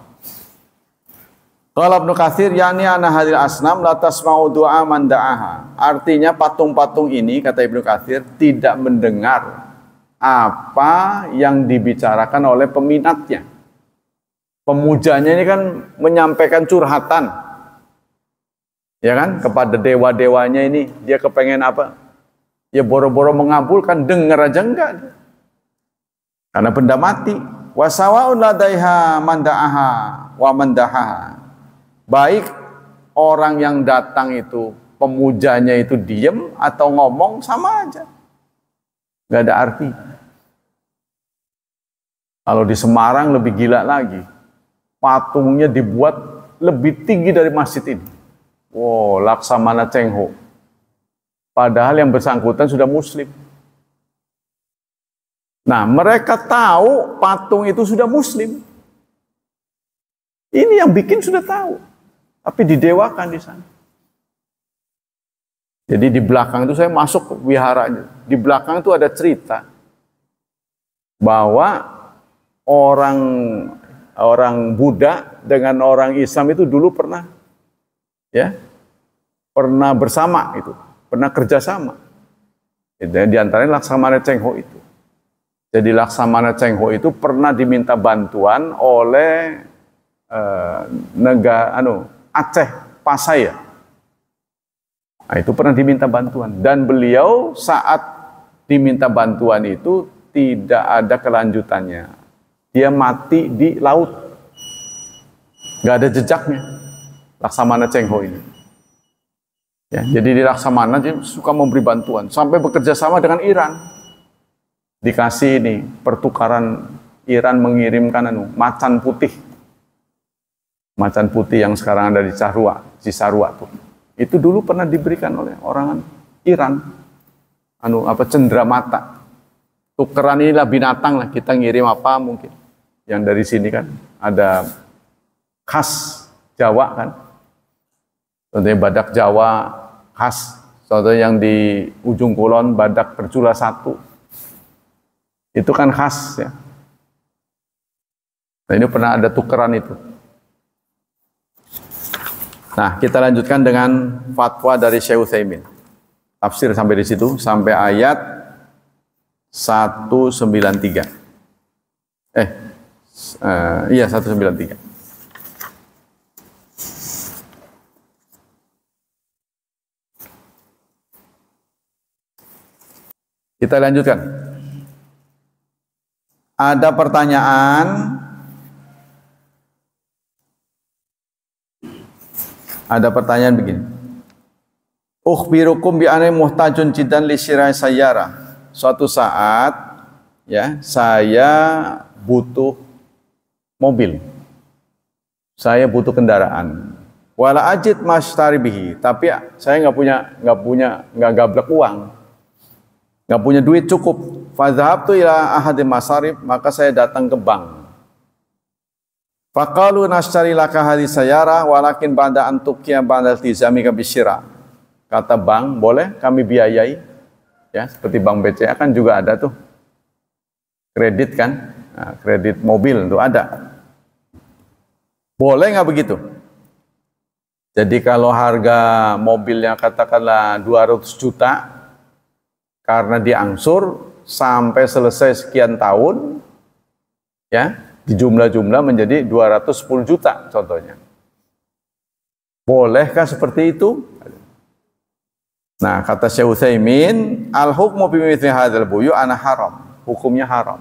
Qala Ibnu Katsir yani ana hadil asnam la tasma'u du'a man da'aha. Artinya patung-patung ini kata Ibnu Katsir tidak mendengar apa yang dibicarakan oleh peminatnya. Pemujanya ini kan menyampaikan curhatan. Ya kan? Kepada dewa-dewanya ini dia kepengen apa? Ya boro-boro mengabulkan, dengar aja enggak. Karena benda mati. Wasawa'un ladaiha manda'aha wa mandahaha. Baik orang yang datang itu, pemujanya itu diem atau ngomong sama aja. Nggak ada arti. Kalau di Semarang lebih gila lagi. Patungnya dibuat lebih tinggi dari masjid ini. Wow, Laksamana Cheng Ho. Padahal yang bersangkutan sudah muslim. Nah, mereka tahu patung itu sudah muslim. Ini yang bikin sudah tahu. Tapi didewakan di sana. Jadi di belakang itu saya masuk ke wiharanya. Di belakang itu ada cerita bahwa orang Buddha dengan orang Islam itu dulu pernah bersama itu, pernah kerjasama. Di antaranya Laksamana Cheng Ho itu. Jadi Laksamana Cheng Ho itu pernah diminta bantuan oleh Aceh Pasaya. Nah, itu pernah diminta bantuan dan beliau saat diminta bantuan itu tidak ada kelanjutannya. Dia mati di laut. Nggak ada jejaknya. Laksamana Cheng Ho ini. Ya, jadi di Laksamana dia suka memberi bantuan sampai bekerja sama dengan Iran. Dikasih ini pertukaran, Iran mengirimkan macan putih. Macan putih yang sekarang ada di Cisarua tuh. Itu dulu pernah diberikan oleh orang Iran. Cendramata. Tukeran inilah binatang lah, kita ngirim apa mungkin. Yang dari sini kan ada khas Jawa kan. Contohnya badak Jawa khas. Contohnya yang di ujung kulon badak bercula 1. Itu kan khas ya. Nah, ini pernah ada tukeran itu. Nah, kita lanjutkan dengan fatwa dari Syekh Utsaimin. Tafsir sampai di situ, sampai ayat 193. 193. Kita lanjutkan. Ada pertanyaan. Ada pertanyaan begini. Ukhbirukum bi anna muhtajun jiddan li syira'i sayyara. Suatu saat ya, saya butuh mobil. Saya butuh kendaraan. Wala ajid mashtari bihi, tapi saya nggak gablek uang. Nggak punya duit cukup. Fadhahabtu ila ahadi masarif, maka saya datang ke bank. Faqalu nashtari laka hadhihi sayyara walakin ba'da an tuqiya ba'da iltizamika bisyira. Kata bank, boleh kami biayai. Ya, seperti bank BCA kan juga ada tuh. Kredit kan? Nah, kredit mobil itu ada. Boleh nggak begitu? Jadi kalau harga mobilnya katakanlah 200 juta karena diangsur sampai selesai sekian tahun ya, di jumlah-jumlah menjadi 210 juta contohnya. Bolehkah seperti itu? Nah, kata Syekh Utsaimin, al-hukmu bi mithli hadzal buyu ana haram. Hukumnya haram.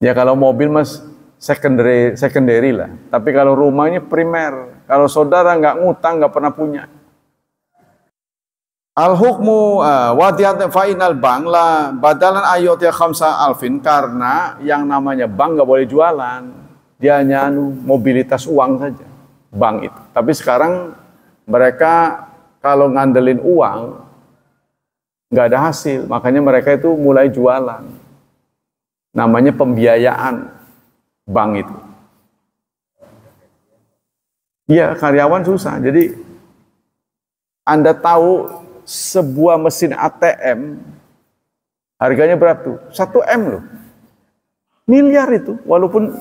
Ya kalau mobil mas secondary lah. Tapi kalau rumahnya primer. Kalau saudara nggak ngutang, nggak pernah punya. Al-hukmu wadiyat fa'inal bank la badalan ayyuti khamsa alfin, karena yang namanya bank nggak boleh jualan. Dia hanya mobilitas uang saja. Bank itu. Tapi sekarang mereka kalau ngandelin uang nggak ada hasil. Makanya mereka itu mulai jualan. Namanya pembiayaan bank itu. Iya, karyawan susah. Jadi Anda tahu sebuah mesin ATM harganya berapa tuh? 1 M loh. Miliar itu, walaupun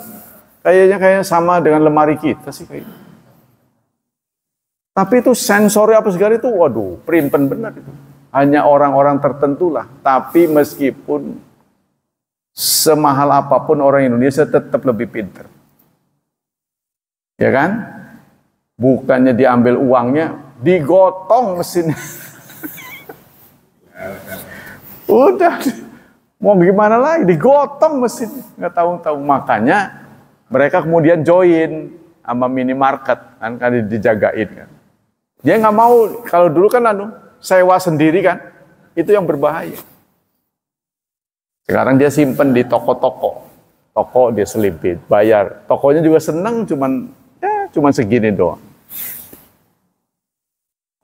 kayaknya sama dengan lemari kita sih kayaknya. Tapi itu sensornya apa segala itu, waduh, primpen benar itu. Hanya orang-orang tertentu lah. Tapi meskipun semahal apapun orang Indonesia tetap lebih pintar. Ya kan? Bukannya diambil uangnya, digotong mesinnya. Udah, mau gimana lagi, digotong mesinnya. Nggak tahu-tahu. Makanya mereka kemudian join sama minimarket, kan dijagain kan. Dia nggak mau, kalau dulu kan sewa sendiri kan, itu yang berbahaya. Sekarang dia simpen di toko-toko. Toko dia selipit, bayar. Tokonya juga senang, cuman segini doang.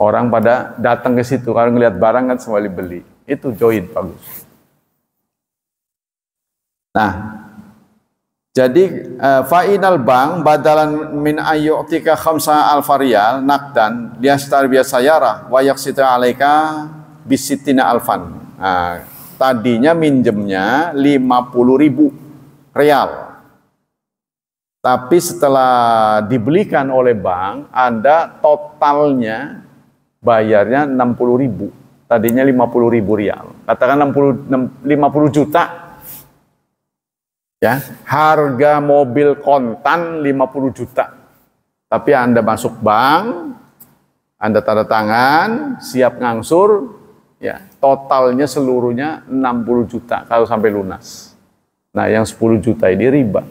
Orang pada datang ke situ, kalau ngelihat barang kan semua dibeli. Itu join bagus. Nah, jadi fa'inal bank badalan min ayyu'tika khamsa alfariyal nakdan liastar biasayara wa yaksita alaika bisitina alfan. Nah, tadinya minjemnya 50.000 real. Tapi setelah dibelikan oleh bank, Anda totalnya bayarnya 60.000. Tadinya 50.000 real. Katakan 50 juta. Ya, harga mobil kontan 50 juta. Tapi Anda masuk bank, Anda tanda tangan, siap ngangsur, ya, totalnya seluruhnya 60 juta kalau sampai lunas. Nah, yang 10 juta ini riba.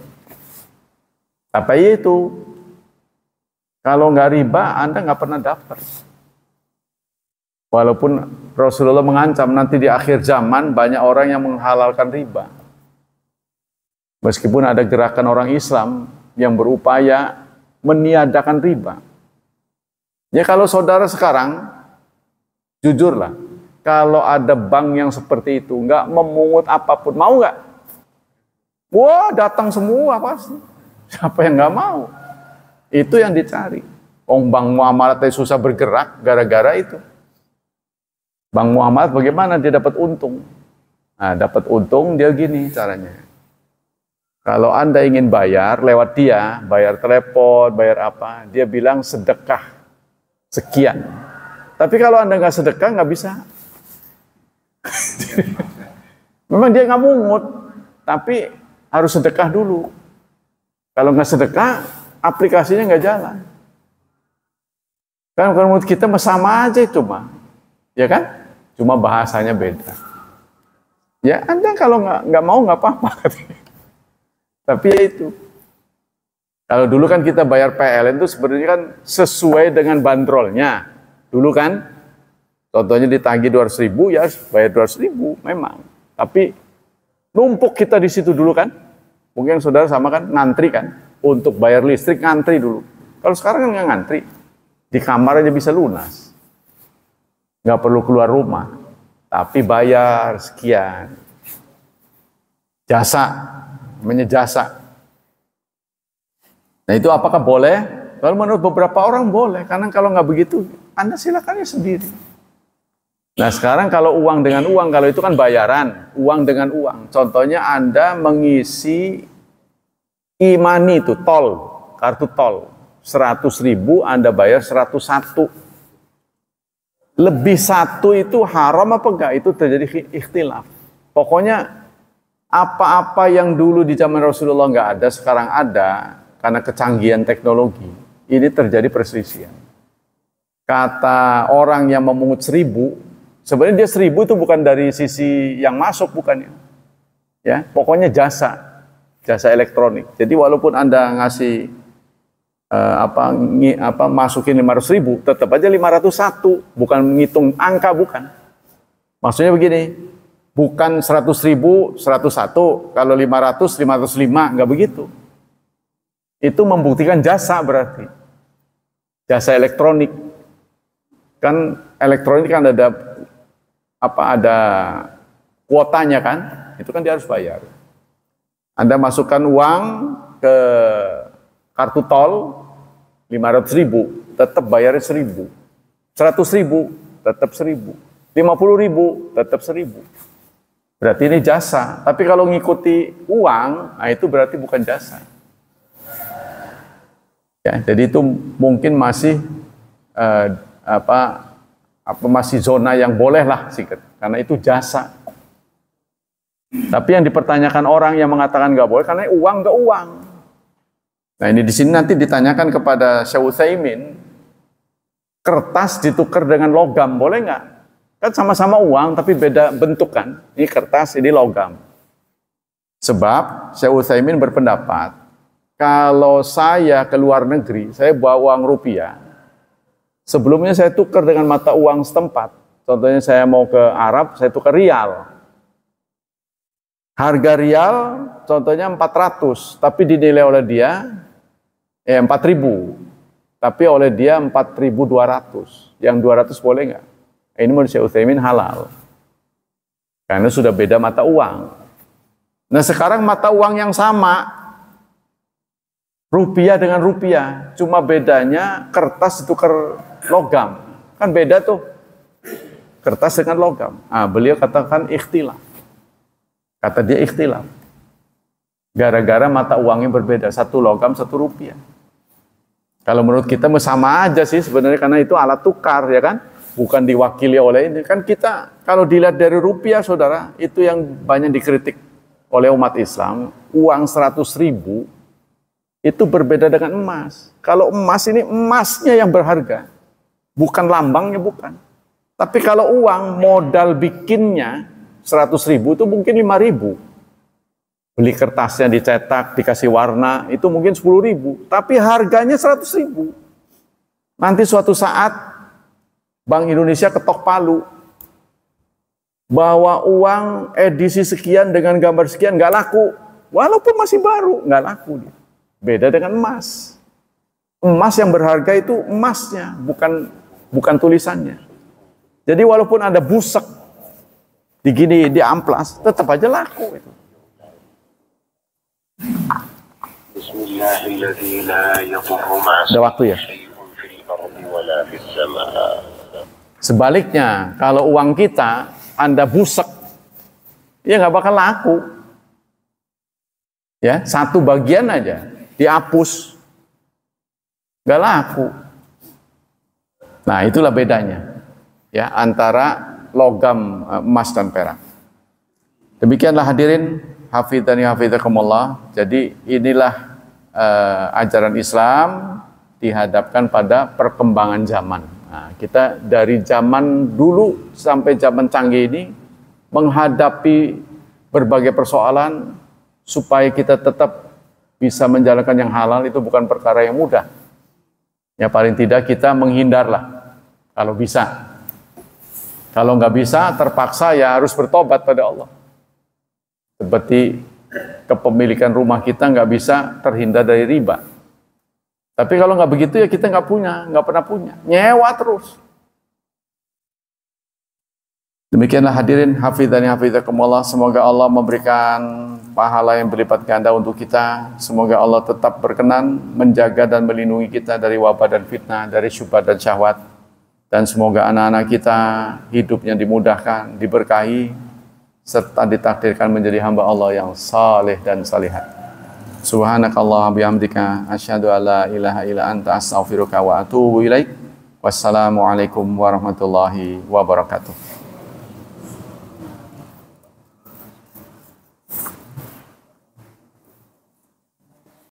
Apa itu? Kalau nggak riba, Anda nggak pernah dapat. Walaupun Rasulullah mengancam nanti di akhir zaman banyak orang yang menghalalkan riba. Meskipun ada gerakan orang Islam yang berupaya meniadakan riba. Ya kalau saudara sekarang, jujurlah, kalau ada bank yang seperti itu, nggak memungut apapun, mau nggak? Wah, datang semua pasti. Siapa yang nggak mau? Itu yang dicari. Bank muamalat susah bergerak gara-gara itu. Bank muamalat bagaimana dia dapat untung? Nah, dapat untung dia gini caranya. Kalau Anda ingin bayar lewat dia, bayar telepon, bayar apa, dia bilang sedekah sekian. Tapi kalau Anda nggak sedekah, nggak bisa. Memang dia nggak mungut, tapi harus sedekah dulu. Kalau nggak sedekah, aplikasinya nggak jalan. Kan menurut kita sama aja cuma, ya kan? Cuma bahasanya beda. Ya Anda kalau nggak mau nggak apa-apa. Tapi ya itu. Kalau dulu kan kita bayar PLN itu sebenarnya kan sesuai dengan bandrolnya. Dulu kan, contohnya ditagih 200.000 ya bayar 200.000 memang. Tapi numpuk kita di situ dulu kan. Mungkin saudara sama kan ngantri kan untuk bayar listrik ngantri dulu. Kalau sekarang kan nggak ngantri, di kamar aja bisa lunas, nggak perlu keluar rumah. Tapi bayar sekian. Jasa. Namanya jasa. Nah itu apakah boleh? Kalau menurut beberapa orang boleh, karena kalau nggak begitu, Anda silakan ya sendiri. Nah sekarang kalau uang dengan uang, kalau itu kan bayaran, uang dengan uang. Contohnya Anda mengisi e-money itu tol, kartu tol, 100.000 Anda bayar 101. Lebih satu itu haram apa enggak? Itu terjadi ikhtilaf. Pokoknya apa-apa yang dulu di zaman Rasulullah nggak ada, sekarang ada karena kecanggihan teknologi. Ini terjadi perselisihan. Kata orang yang memungut 1.000, sebenarnya dia 1.000 itu bukan dari sisi yang masuk, bukannya. Ya, pokoknya jasa elektronik. Jadi walaupun Anda ngasih masukin 500.000, tetap aja 501, bukan menghitung angka, bukan. Maksudnya begini. Bukan 100.000, 101, kalau 500, 505, nggak begitu. Itu membuktikan jasa berarti. Jasa elektronik. Kan elektronik kan ada kuotanya kan, itu kan dia harus bayar. Anda masukkan uang ke kartu tol 500.000, tetap bayarnya 1.000. 100.000, tetap 1.000. 50.000, tetap 1.000. Berarti ini jasa. Tapi kalau ngikuti uang, nah itu berarti bukan jasa. Ya, jadi itu mungkin masih masih zona yang boleh lah sih, karena itu jasa. Tapi yang dipertanyakan orang yang mengatakan nggak boleh karena uang nggak uang. Nah ini di sini nanti ditanyakan kepada Syekh Utsaimin, kertas ditukar dengan logam boleh nggak? Kan sama-sama uang tapi beda bentuk kan. Ini kertas, ini logam. Sebab Syekh Utsaimin berpendapat, kalau saya ke luar negeri, saya bawa uang rupiah, sebelumnya saya tukar dengan mata uang setempat. Contohnya saya mau ke Arab, saya tukar rial. Harga rial contohnya 400, tapi dinilai oleh dia 4.000. Tapi oleh dia 4.200. Yang 200 boleh nggak? Ini menurut Syekh Utsaimin halal. Karena sudah beda mata uang. Nah sekarang mata uang yang sama, rupiah dengan rupiah, cuma bedanya kertas ditukar logam. Kan beda tuh. Kertas dengan logam. Beliau katakan ikhtilaf. Kata dia ikhtilaf. Gara-gara mata uangnya berbeda. Satu logam, satu rupiah. Kalau menurut kita sama aja sih sebenarnya, karena itu alat tukar ya kan. Bukan diwakili oleh ini. Kan kita kalau dilihat dari rupiah saudara, itu yang banyak dikritik oleh umat Islam. Uang 100.000 itu berbeda dengan emas. Kalau emas ini emasnya yang berharga. Bukan lambangnya, bukan. Tapi kalau uang modal bikinnya 100.000 itu mungkin 5.000. Beli kertasnya dicetak, dikasih warna, itu mungkin 10.000. Tapi harganya 100.000. Nanti suatu saat Bank Indonesia ketok palu. Bawa uang edisi sekian dengan gambar sekian, nggak laku. Walaupun masih baru, nggak laku dia. Beda dengan emas. Emas yang berharga itu emasnya, bukan tulisannya. Jadi walaupun ada busek di amplas, tetap aja laku itu. Ada waktu ya? Sebaliknya, kalau uang kita Anda busek, ya nggak bakal laku. Ya, satu bagian aja dihapus, nggak laku. Nah, itulah bedanya ya antara logam, emas dan perak. Demikianlah hadirin, hafidhani hafidhakumullah. Jadi inilah ajaran Islam dihadapkan pada perkembangan zaman. Nah, kita dari zaman dulu sampai zaman canggih ini menghadapi berbagai persoalan supaya kita tetap bisa menjalankan yang halal itu bukan perkara yang mudah. Ya paling tidak kita menghindarlah kalau bisa. Kalau nggak bisa, terpaksa ya harus bertobat pada Allah. Seperti kepemilikan rumah kita nggak bisa terhindar dari riba. Tapi kalau nggak begitu ya kita nggak pernah punya. Nyewa terus. Demikianlah hadirin, hafidhani hafidhakumullah. Semoga Allah memberikan pahala yang berlipat ganda untuk kita. Semoga Allah tetap berkenan menjaga dan melindungi kita dari wabah dan fitnah, dari syubhat dan syahwat. Dan semoga anak-anak kita hidupnya dimudahkan, diberkahi, serta ditakdirkan menjadi hamba Allah yang saleh dan salihat. Subhanakallah bihamdika asyhadu alla ilaha illa anta astaghfiruka wa atubu ilaik. Wassalamualaikum warahmatullahi wabarakatuh.